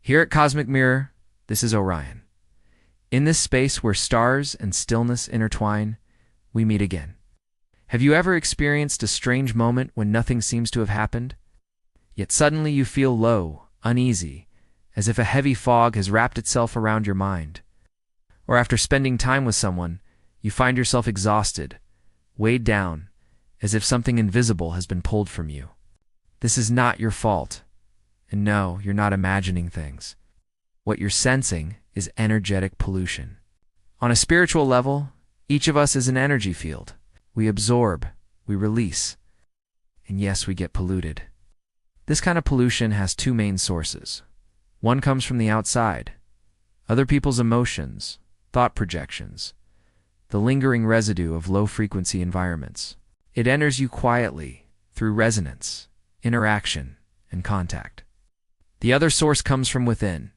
Here at Cosmic Mirror, this is Orion. In this space where stars and stillness intertwine, we meet again. Have you ever experienced a strange moment when nothing seems to have happened? Yet suddenly you feel low, uneasy, as if a heavy fog has wrapped itself around your mind. Or after spending time with someone, you find yourself exhausted, weighed down, as if something invisible has been pulled from you. This is not your fault. And no, you're not imagining things. What you're sensing is energetic pollution. On a spiritual level, each of us is an energy field. We absorb, we release, and yes, we get polluted. This kind of pollution has two main sources. One comes from the outside, other people's emotions, thought projections, the lingering residue of low-frequency environments. It enters you quietly through resonance, interaction, and contact. The other source comes from within,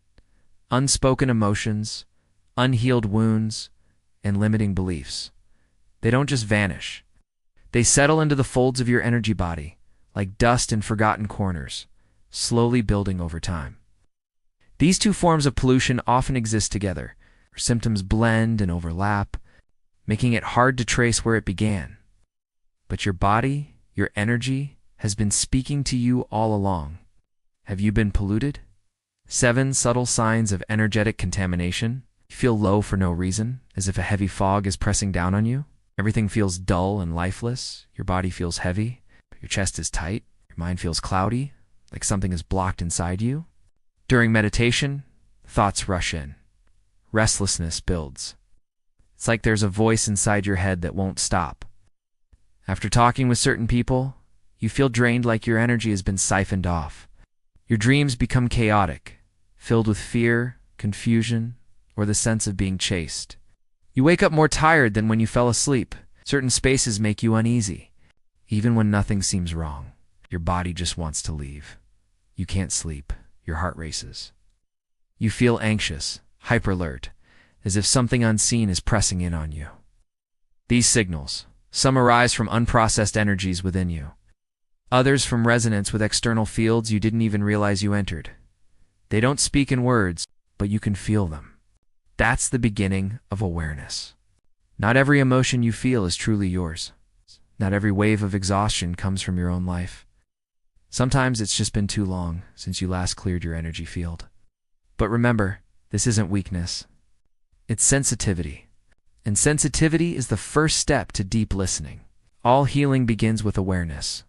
unspoken emotions, unhealed wounds, and limiting beliefs. They don't just vanish. They settle into the folds of your energy body, like dust in forgotten corners, slowly building over time. These two forms of pollution often exist together. Symptoms blend and overlap, making it hard to trace where it began. But your body, your energy, has been speaking to you all along. Have you been polluted? 7 subtle signs of energetic contamination. You feel low for no reason, as if a heavy fog is pressing down on you. Everything feels dull and lifeless. Your body feels heavy. Your chest is tight. Your mind feels cloudy, like something is blocked inside you. During meditation, thoughts rush in. Restlessness builds. It's like there's a voice inside your head that won't stop. After talking with certain people, you feel drained, like your energy has been siphoned off. Your dreams become chaotic, filled with fear, confusion, or the sense of being chased. You wake up more tired than when you fell asleep. Certain spaces make you uneasy. Even when nothing seems wrong, your body just wants to leave. You can't sleep. Your heart races. You feel anxious, hyper-alert, as if something unseen is pressing in on you. These signals, some arise from unprocessed energies within you. Others from resonance with external fields you didn't even realize you entered. They don't speak in words, but you can feel them. That's the beginning of awareness. Not every emotion you feel is truly yours. Not every wave of exhaustion comes from your own life. Sometimes it's just been too long since you last cleared your energy field. But remember, this isn't weakness. It's sensitivity. And sensitivity is the first step to deep listening. All healing begins with awareness.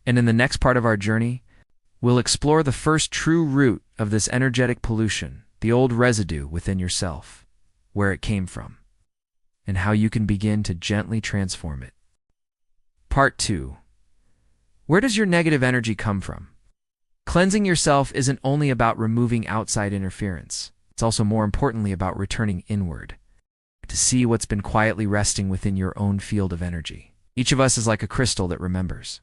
And in the next part of our journey, we'll explore the first true root of this energetic pollution, the old residue within yourself, where it came from, and how you can begin to gently transform it. Part 2. Where does your negative energy come from? Cleansing yourself isn't only about removing outside interference. It's also more importantly about returning inward, to see what's been quietly resting within your own field of energy. Each of us is like a crystal that remembers.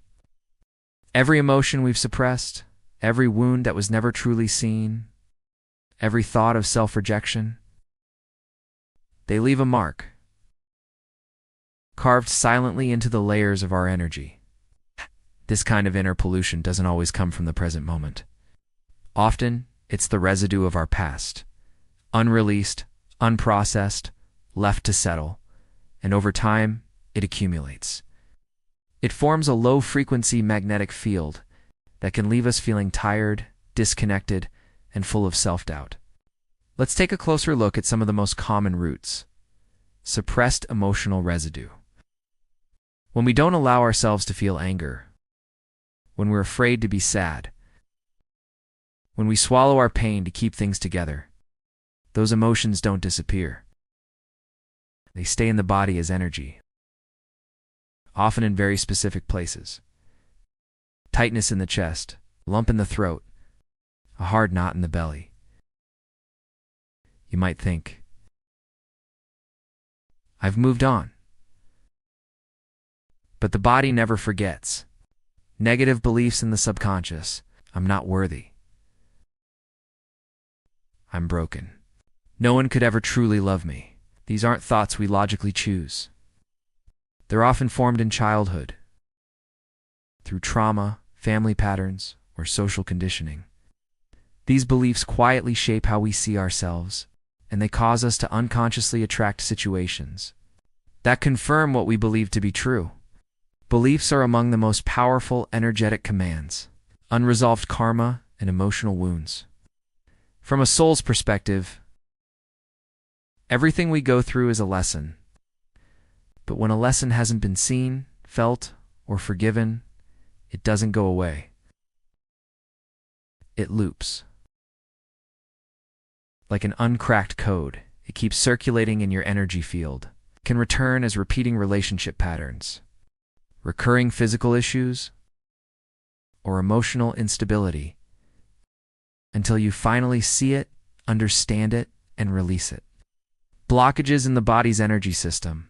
Every emotion we've suppressed, every wound that was never truly seen, every thought of self-rejection, they leave a mark, carved silently into the layers of our energy. This kind of inner pollution doesn't always come from the present moment. Often, it's the residue of our past, unreleased, unprocessed, left to settle, and over time, it accumulates. It forms a low-frequency magnetic field that can leave us feeling tired, disconnected, and full of self-doubt. Let's take a closer look at some of the most common roots. Suppressed emotional residue. When we don't allow ourselves to feel anger, when we're afraid to be sad, when we swallow our pain to keep things together, those emotions don't disappear. They stay in the body as energy, often in very specific places. Tightness in the chest, lump in the throat, a hard knot in the belly. You might think, I've moved on. But the body never forgets. Negative beliefs in the subconscious. I'm not worthy. I'm broken. No one could ever truly love me. These aren't thoughts we logically choose. They're often formed in childhood, through trauma, family patterns, or social conditioning. These beliefs quietly shape how we see ourselves, and they cause us to unconsciously attract situations that confirm what we believe to be true. Beliefs are among the most powerful energetic commands, unresolved karma, and emotional wounds. From a soul's perspective, everything we go through is a lesson. But when a lesson hasn't been seen, felt, or forgiven, it doesn't go away. It loops. Like an uncracked code, it keeps circulating in your energy field. It can return as repeating relationship patterns, recurring physical issues, or emotional instability, until you finally see it, understand it, and release it. Blockages in the body's energy system.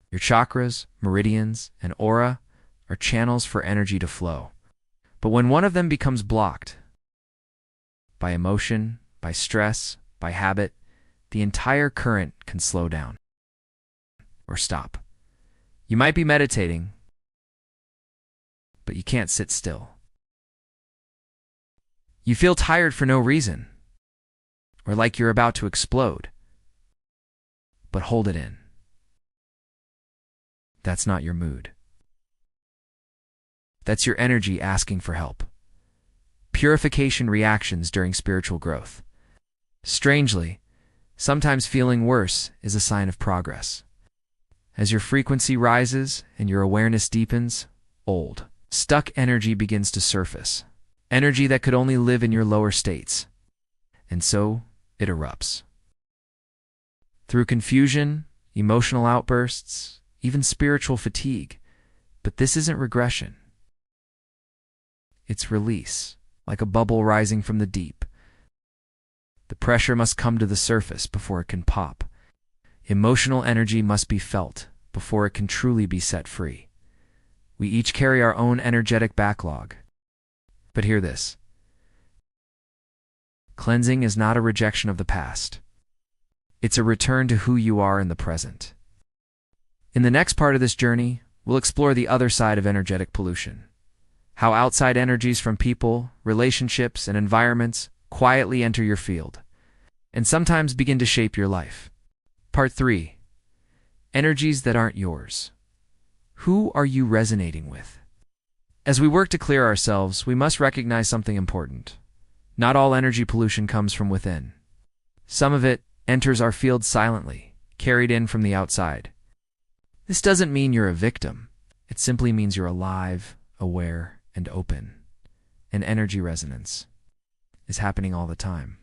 Your chakras, meridians, and aura are channels for energy to flow. But when one of them becomes blocked, by emotion, by stress, by habit, the entire current can slow down or stop. You might be meditating, but you can't sit still. You feel tired for no reason, or like you're about to explode, but hold it in. That's not your mood. That's your energy asking for help. Purification reactions during spiritual growth. Strangely, sometimes feeling worse is a sign of progress. As your frequency rises and your awareness deepens, old, stuck energy begins to surface. Energy that could only live in your lower states. And so, it erupts. Through confusion, emotional outbursts, even spiritual fatigue. But this isn't regression. It's release, like a bubble rising from the deep. The pressure must come to the surface before it can pop. Emotional energy must be felt before it can truly be set free. We each carry our own energetic backlog. But hear this. Cleansing is not a rejection of the past. It's a return to who you are in the present. In the next part of this journey, we'll explore the other side of energetic pollution. How outside energies from people, relationships, and environments quietly enter your field, and sometimes begin to shape your life. Part 3. Energies that aren't yours. Who are you resonating with? As we work to clear ourselves, we must recognize something important. Not all energy pollution comes from within. Some of it enters our field silently, carried in from the outside. This doesn't mean you're a victim. It simply means you're alive, aware, and open. And energy resonance is happening all the time.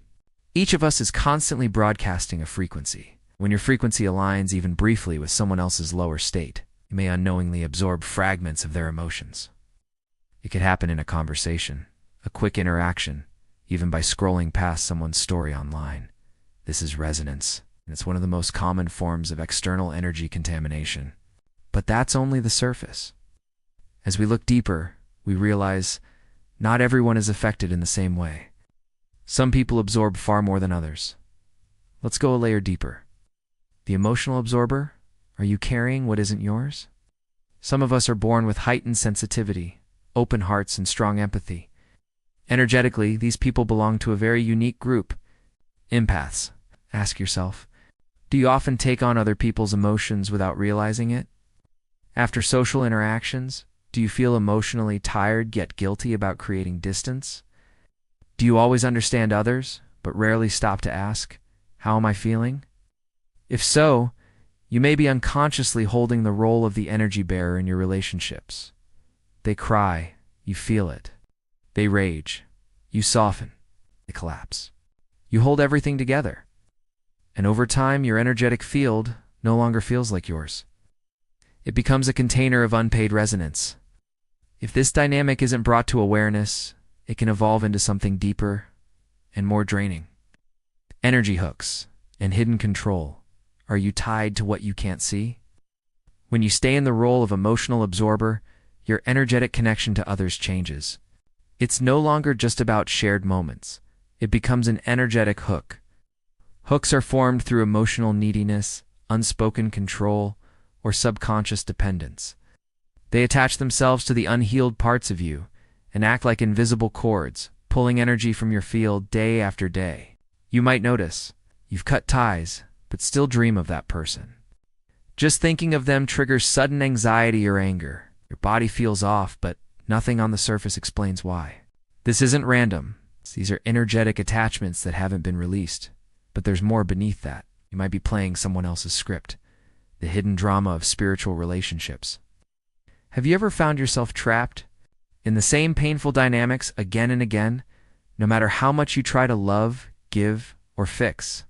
Each of us is constantly broadcasting a frequency. When your frequency aligns even briefly with someone else's lower state, you may unknowingly absorb fragments of their emotions. It could happen in a conversation, a quick interaction, even by scrolling past someone's story online. This is resonance, and it's one of the most common forms of external energy contamination. But that's only the surface. As we look deeper, we realize not everyone is affected in the same way. Some people absorb far more than others. Let's go a layer deeper. The emotional absorber? Are you carrying what isn't yours? Some of us are born with heightened sensitivity, open hearts, and strong empathy. Energetically, these people belong to a very unique group. Empaths. Ask yourself, do you often take on other people's emotions without realizing it? After social interactions, do you feel emotionally tired yet guilty about creating distance? Do you always understand others, but rarely stop to ask, how am I feeling? If so, you may be unconsciously holding the role of the energy bearer in your relationships. They cry, you feel it. They rage, you soften, they collapse. You hold everything together. And over time, your energetic field no longer feels like yours. It becomes a container of unpaid resonance. If this dynamic isn't brought to awareness, it can evolve into something deeper and more draining. Energy hooks and hidden control. Are you tied to what you can't see? When you stay in the role of emotional absorber, your energetic connection to others changes. It's no longer just about shared moments. It becomes an energetic hook. Hooks are formed through emotional neediness, unspoken control, or subconscious dependence. They attach themselves to the unhealed parts of you and act like invisible cords, pulling energy from your field day after day. You might notice you've cut ties, but still dream of that person. Just thinking of them triggers sudden anxiety or anger. Your body feels off, but nothing on the surface explains why. This isn't random. These are energetic attachments that haven't been released. But there's more beneath that. You might be playing someone else's script, the hidden drama of spiritual relationships. Have you ever found yourself trapped in the same painful dynamics again and again, no matter how much you try to love, give, or fix?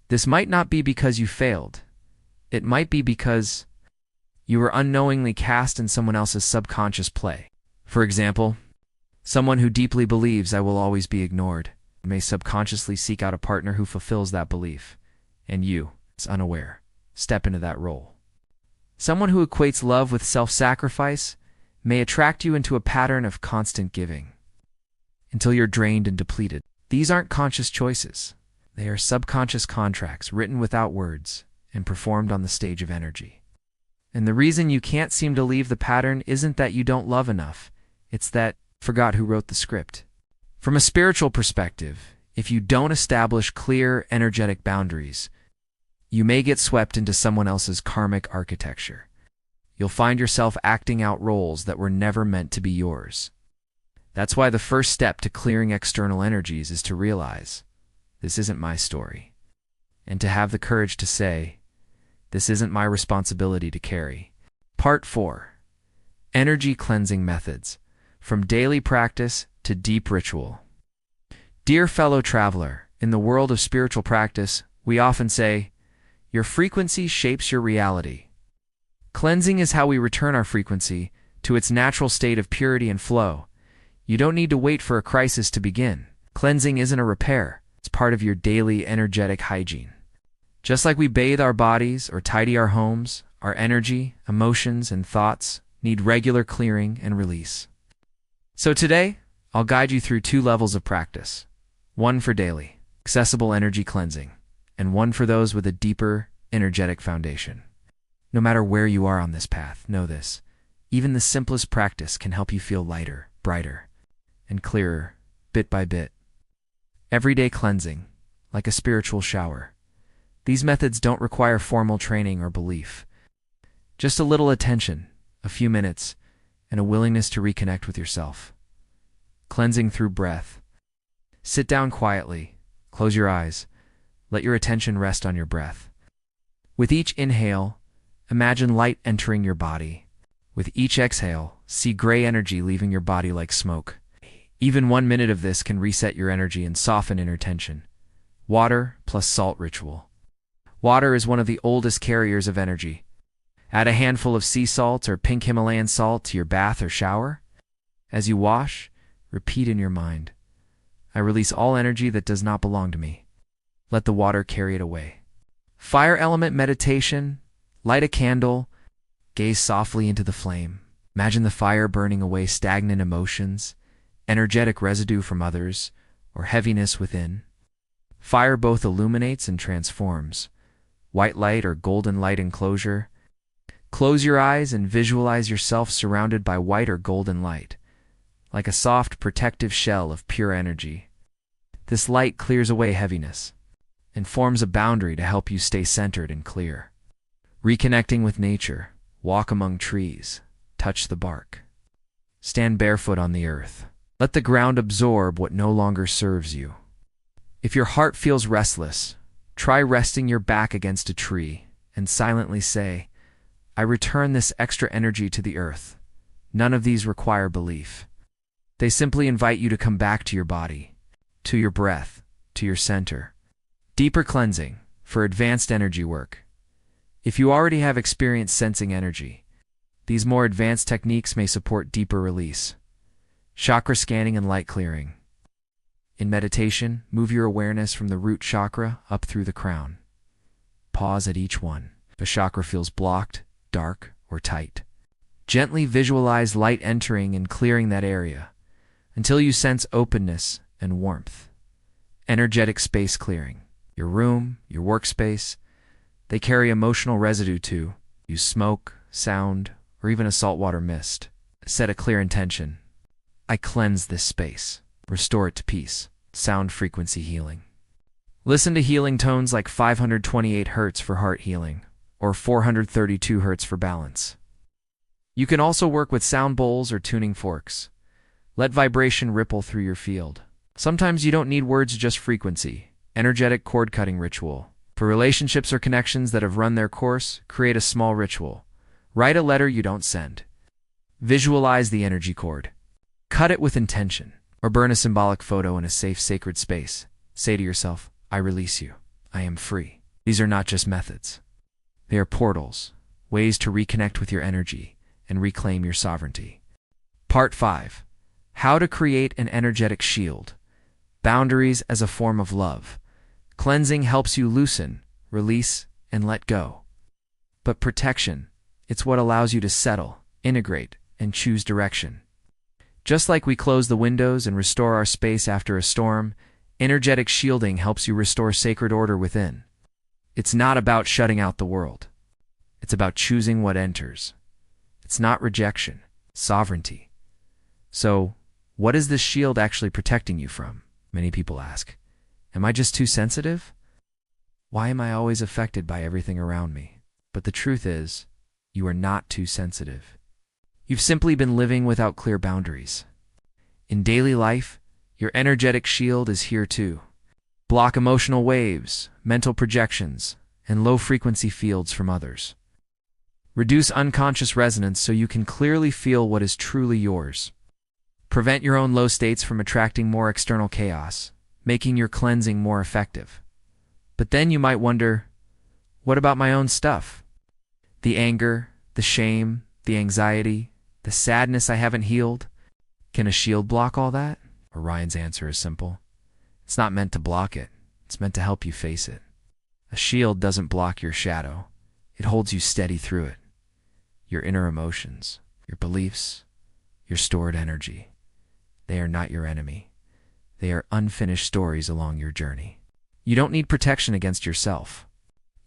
This might not be because you failed. It might be because you were unknowingly cast in someone else's subconscious play. For example, someone who deeply believes I will always be ignored may subconsciously seek out a partner who fulfills that belief, and you, as unaware, step into that role. Someone who equates love with self-sacrifice may attract you into a pattern of constant giving until you're drained and depleted. These aren't conscious choices. They are subconscious contracts written without words and performed on the stage of energy. And the reason you can't seem to leave the pattern isn't that you don't love enough. It's that you forgot who wrote the script. From a spiritual perspective, if you don't establish clear, energetic boundaries, you may get swept into someone else's karmic architecture. You'll find yourself acting out roles that were never meant to be yours. That's why the first step to clearing external energies is to realize, this isn't my story, and to have the courage to say, this isn't my responsibility to carry. Part 4. Energy Cleansing Methods. From daily practice to deep ritual. Dear fellow traveler, in the world of spiritual practice, we often say, your frequency shapes your reality. Cleansing is how we return our frequency to its natural state of purity and flow. You don't need to wait for a crisis to begin. Cleansing isn't a repair. It's part of your daily energetic hygiene. Just like we bathe our bodies or tidy our homes, our energy, emotions, and thoughts need regular clearing and release. So today, I'll guide you through 2 levels of practice. One for daily, accessible energy cleansing, and one for those with a deeper, energetic foundation. No matter where you are on this path, know this. Even the simplest practice can help you feel lighter, brighter, and clearer, bit by bit. Everyday cleansing, like a spiritual shower. These methods don't require formal training or belief. Just a little attention, a few minutes, and a willingness to reconnect with yourself. Cleansing through breath. Sit down quietly, close your eyes, let your attention rest on your breath. With each inhale, imagine light entering your body. With each exhale, see gray energy leaving your body like smoke. Even 1 minute of this can reset your energy and soften inner tension. Water plus salt ritual. Water is one of the oldest carriers of energy. Add a handful of sea salt or pink Himalayan salt to your bath or shower. As you wash, repeat in your mind, I release all energy that does not belong to me. Let the water carry it away. Fire element meditation. Light a candle. Gaze softly into the flame. Imagine the fire burning away stagnant emotions, energetic residue from others, or heaviness within. Fire both illuminates and transforms. White light or golden light enclosure. Close your eyes and visualize yourself surrounded by white or golden light, like a soft protective shell of pure energy. This light clears away heaviness and forms a boundary to help you stay centered and clear. Reconnecting with nature, walk among trees, touch the bark. Stand barefoot on the earth. Let the ground absorb what no longer serves you. If your heart feels restless, try resting your back against a tree and silently say, I return this extra energy to the earth. None of these require belief. They simply invite you to come back to your body, to your breath, to your center. Deeper cleansing for advanced energy work. If you already have experience sensing energy, these more advanced techniques may support deeper release. Chakra scanning and light clearing. In meditation, move your awareness from the root chakra up through the crown. Pause at each one. If a chakra feels blocked, dark, or tight, gently visualize light entering and clearing that area until you sense openness and warmth. Energetic space clearing. Your room, your workspace, they carry emotional residue too. Use smoke, sound, or even a saltwater mist. Set a clear intention. I cleanse this space. Restore it to peace. Sound frequency healing. Listen to healing tones like 528 Hz for heart healing, or 432 Hz for balance. You can also work with sound bowls or tuning forks. Let vibration ripple through your field. Sometimes you don't need words, just frequency. Energetic cord-cutting ritual. For relationships or connections that have run their course, create a small ritual. Write a letter you don't send. Visualize the energy cord. Cut it with intention. Or burn a symbolic photo in a safe, sacred space. Say to yourself, I release you. I am free. These are not just methods. They are portals, ways to reconnect with your energy and reclaim your sovereignty. Part 5. How to create an energetic shield. Boundaries as a form of love. Cleansing helps you loosen, release, and let go. But protection, it's what allows you to settle, integrate, and choose direction. Just like we close the windows and restore our space after a storm, energetic shielding helps you restore sacred order within. It's not about shutting out the world. It's about choosing what enters. It's not rejection, sovereignty. So, what is this shield actually protecting you from? Many people ask. Am I just too sensitive? Why am I always affected by everything around me? But the truth is, you are not too sensitive. You've simply been living without clear boundaries. In daily life, your energetic shield is here too. Block emotional waves, mental projections, and low-frequency fields from others. Reduce unconscious resonance so you can clearly feel what is truly yours. Prevent your own low states from attracting more external chaos, making your cleansing more effective. But then you might wonder, what about my own stuff? The anger, the shame, the anxiety, the sadness I haven't healed? Can a shield block all that? Orion's answer is simple. It's not meant to block it. It's meant to help you face it. A shield doesn't block your shadow. It holds you steady through it. Your inner emotions, your beliefs, your stored energy. They are not your enemy. They are unfinished stories along your journey. You don't need protection against yourself.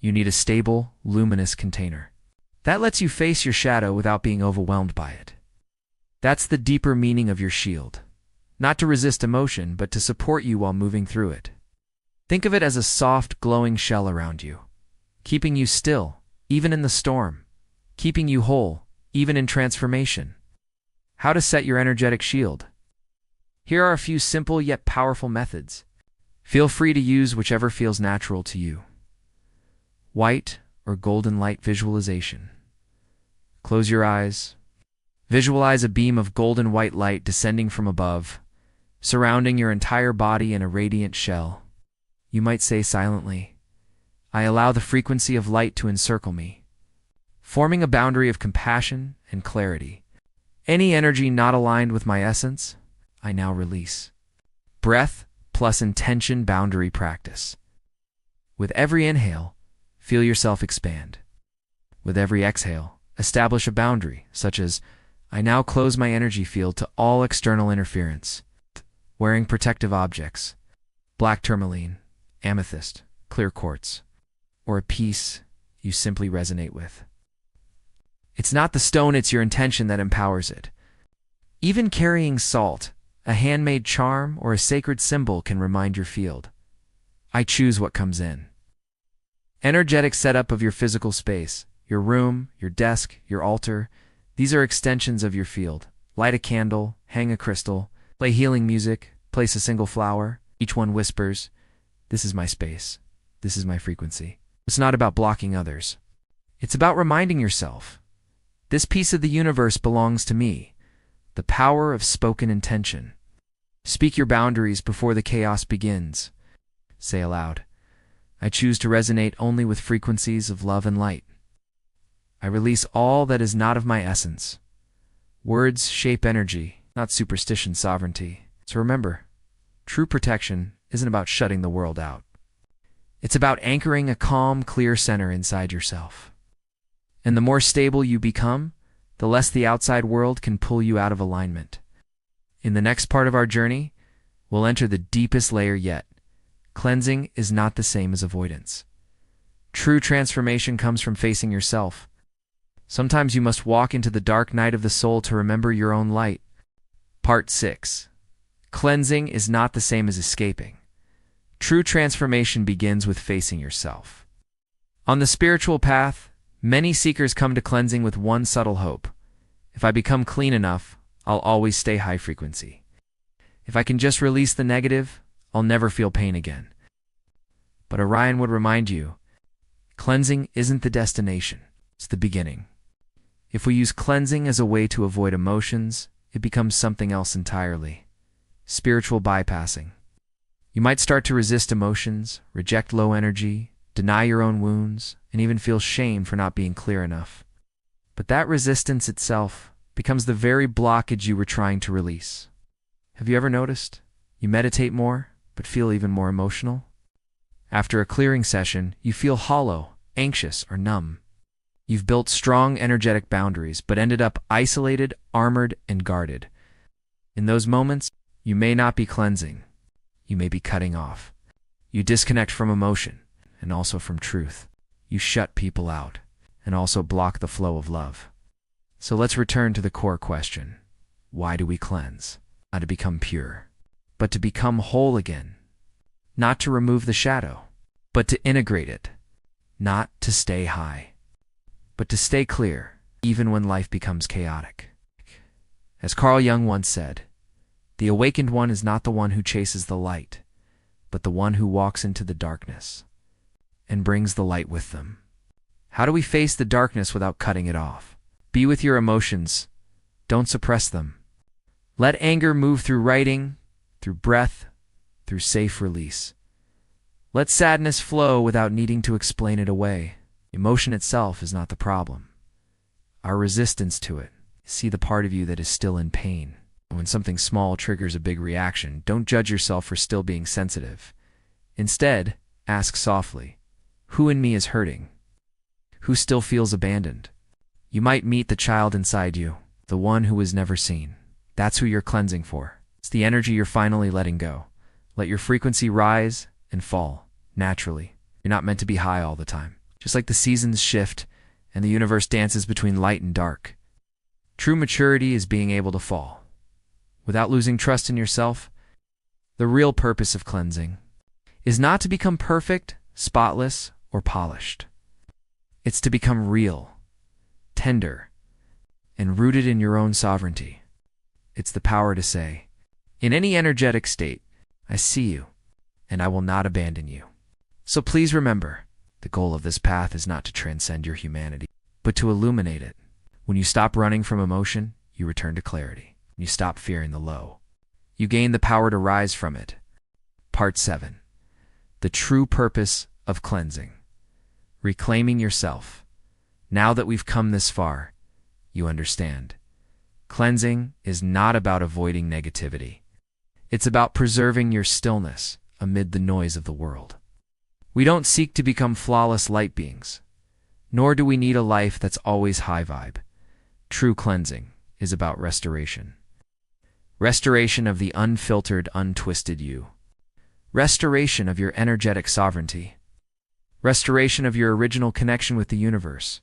You need a stable, luminous container. That lets you face your shadow without being overwhelmed by it. That's the deeper meaning of your shield. Not to resist emotion, but to support you while moving through it. Think of it as a soft, glowing shell around you, keeping you still, even in the storm, keeping you whole, even in transformation. How to set your energetic shield. Here are a few simple yet powerful methods. Feel free to use whichever feels natural to you. White or golden light visualization. Close your eyes. Visualize a beam of golden white light descending from above, surrounding your entire body in a radiant shell. You might say silently, I allow the frequency of light to encircle me, forming a boundary of compassion and clarity. Any energy not aligned with my essence, I now release. Breath plus intention boundary practice. With every inhale, feel yourself expand. With every exhale, establish a boundary, such as, I now close my energy field to all external interference. Wearing protective objects, black tourmaline, amethyst, clear quartz, or a piece you simply resonate with. It's not the stone, it's your intention that empowers it. Even carrying salt, a handmade charm, or a sacred symbol can remind your field. I choose what comes in. Energetic setup of your physical space, your room, your desk, your altar. These are extensions of your field. Light a candle, hang a crystal, play healing music, place a single flower. Each one whispers, this is my space. This is my frequency. It's not about blocking others. It's about reminding yourself, this piece of the universe belongs to me. The power of spoken intention. Speak your boundaries before the chaos begins. Say aloud, I choose to resonate only with frequencies of love and light. I release all that is not of my essence. Words shape energy, not superstition sovereignty. So remember, true protection isn't about shutting the world out. It's about anchoring a calm, clear center inside yourself. And the more stable you become, the less the outside world can pull you out of alignment. In the next part of our journey, we'll enter the deepest layer yet. Cleansing is not the same as avoidance. True transformation comes from facing yourself. Sometimes you must walk into the dark night of the soul to remember your own light. Part 6. Cleansing is not the same as escaping. True transformation begins with facing yourself. On the spiritual path, many seekers come to cleansing with one subtle hope. If I become clean enough, I'll always stay high frequency. If I can just release the negative, I'll never feel pain again. But Orion would remind you, cleansing isn't the destination, it's the beginning. If we use cleansing as a way to avoid emotions, it becomes something else entirely. Spiritual bypassing. You might start to resist emotions, reject low energy, deny your own wounds, and even feel shame for not being clear enough. But that resistance itself becomes the very blockage you were trying to release. Have you ever noticed? You meditate more, but feel even more emotional? After a clearing session, you feel hollow, anxious, or numb. You've built strong energetic boundaries, but ended up isolated, armored, and guarded. In those moments, you may not be cleansing. You may be cutting off. You disconnect from emotion, and also from truth. You shut people out, and also block the flow of love. So let's return to the core question. Why do we cleanse? Not to become pure, but to become whole again. Not to remove the shadow, but to integrate it. Not to stay high, but to stay clear, even when life becomes chaotic. As Carl Jung once said, the awakened one is not the one who chases the light, but the one who walks into the darkness and brings the light with them. How do we face the darkness without cutting it off? Be with your emotions. Don't suppress them. Let anger move through writing, through breath, through safe release. Let sadness flow without needing to explain it away. Emotion itself is not the problem. Our resistance to it. See the part of you that is still in pain. When something small triggers a big reaction, don't judge yourself for still being sensitive. Instead, ask softly, who in me is hurting? Who still feels abandoned? You might meet the child inside you, the one who was never seen. That's who you're cleansing for. It's the energy you're finally letting go. Let your frequency rise and fall, naturally. You're not meant to be high all the time. Just like the seasons shift and the universe dances between light and dark. True maturity is being able to fall without losing trust in yourself. The real purpose of cleansing is not to become perfect, spotless, or polished. It's to become real, tender, and rooted in your own sovereignty. It's the power to say, in any energetic state, I see you, and I will not abandon you. So please remember, the goal of this path is not to transcend your humanity, but to illuminate it. When you stop running from emotion, you return to clarity. You stop fearing the low. You gain the power to rise from it. Part 7. The true purpose of cleansing. Reclaiming yourself. Now that we've come this far, you understand. Cleansing is not about avoiding negativity. It's about preserving your stillness amid the noise of the world. We don't seek to become flawless light beings, nor do we need a life that's always high vibe. True cleansing is about restoration. Restoration of the unfiltered, untwisted you. Restoration of your energetic sovereignty. Restoration of your original connection with the universe.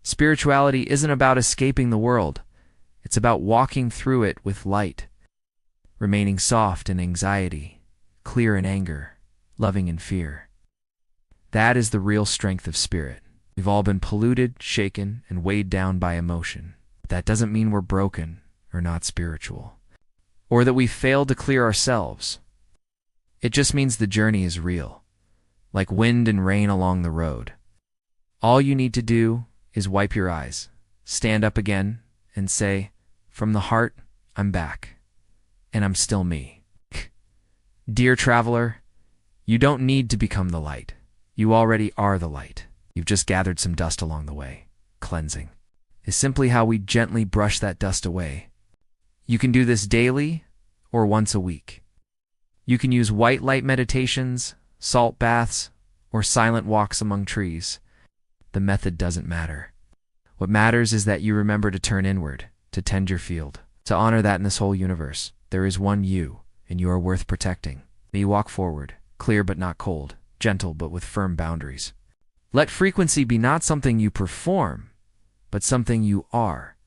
Spirituality isn't about escaping the world. It's about walking through it with light, remaining soft in anxiety, clear in anger, loving in fear. That is the real strength of spirit. We've all been polluted, shaken, and weighed down by emotion. That doesn't mean we're broken or not spiritual, or that we failed to clear ourselves. It just means the journey is real, like wind and rain along the road. All you need to do is wipe your eyes, stand up again, and say, from the heart, I'm back, and I'm still me. Dear traveler, you don't need to become the light. You already are the light. You've just gathered some dust along the way. Cleansing is simply how we gently brush that dust away. You can do this daily or once a week. You can use white light meditations, salt baths, or silent walks among trees. The method doesn't matter. What matters is that you remember to turn inward, to tend your field, to honor that in this whole universe, there is one you, and you are worth protecting. May you walk forward, clear but not cold, gentle but with firm boundaries. Let frequency be not something you perform, but something you are.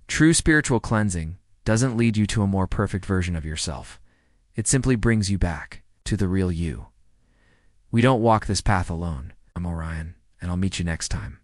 True spiritual cleansing doesn't lead you to a more perfect version of yourself. It simply brings you back to the real you. We don't walk this path alone. I'm Orion, and I'll meet you next time.